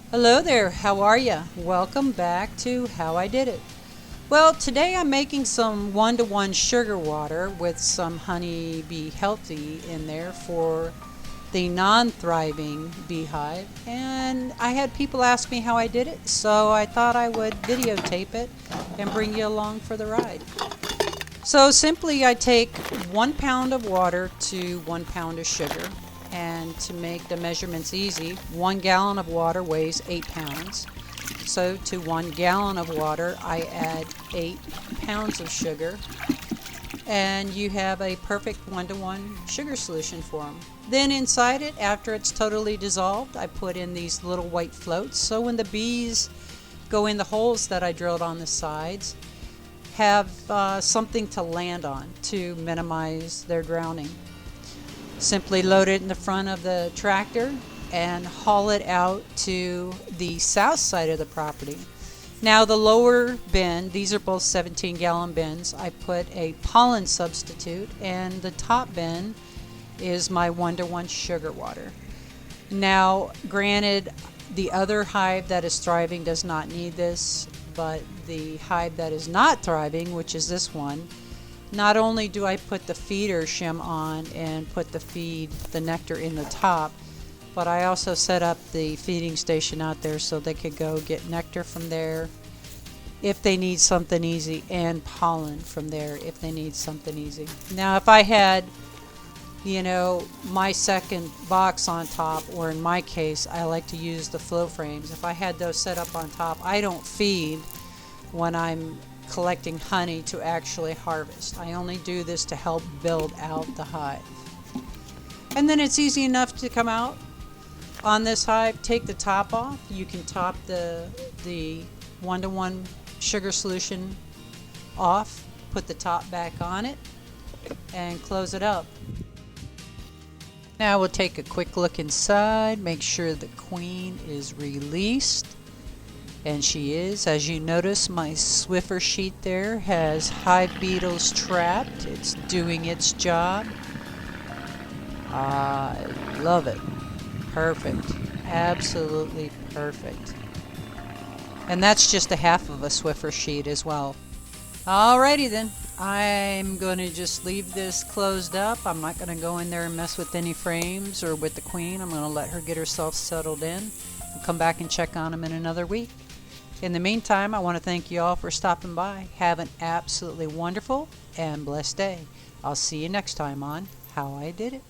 Hello there, how are ya? Welcome back to How I Did It. Well, today I'm making some one-to-one sugar water with some honey bee healthy in there for the non-thriving beehive, and I had people ask me how I did it, so I thought I would videotape it and bring you along for the ride. So simply I take 1 pound of water to 1 pound of sugar. And to make the measurements easy, 1 gallon of water weighs 8 pounds. So to 1 gallon of water, I add 8 pounds of sugar. And you have a perfect one-to-one sugar solution for them. Then inside it, after it's totally dissolved, I put in these little white floats. So when the bees go in the holes that I drilled on the sides, have something to land on to minimize their drowning. Simply load it in the front of the tractor and haul it out to the south side of the property. Now the lower bin, these are both 17-gallon bins, I put a pollen substitute, and the top bin is my one-to-one sugar water. Now granted, the other hive that is thriving does not need this, but the hive that is not thriving, which is this one, not only do I put the feeder shim on and put the nectar in the top, but I also set up the feeding station out there so they could go get nectar from there if they need something easy, and pollen from there if they need something easy. Now if I had, my second box on top, or in my case I like to use the flow frames, if I had those set up on top, I don't feed when I'm collecting honey to actually harvest. I only do this to help build out the hive. And then it's easy enough to come out on this hive, take the top off. You can top the one-to-one sugar solution off, put the top back on it, and close it up. Now we'll take a quick look inside, make sure the queen is released. And she is. As you notice, my Swiffer sheet there has hive beetles trapped. It's doing its job. I love it. Perfect. Absolutely perfect. And that's just a half of a Swiffer sheet as well. Alrighty then. I'm going to just leave this closed up. I'm not going to go in there and mess with any frames or with the queen. I'm going to let her get herself settled in and come back and check on them in another week. In the meantime, I want to thank you all for stopping by. Have an absolutely wonderful and blessed day. I'll see you next time on How I Did It.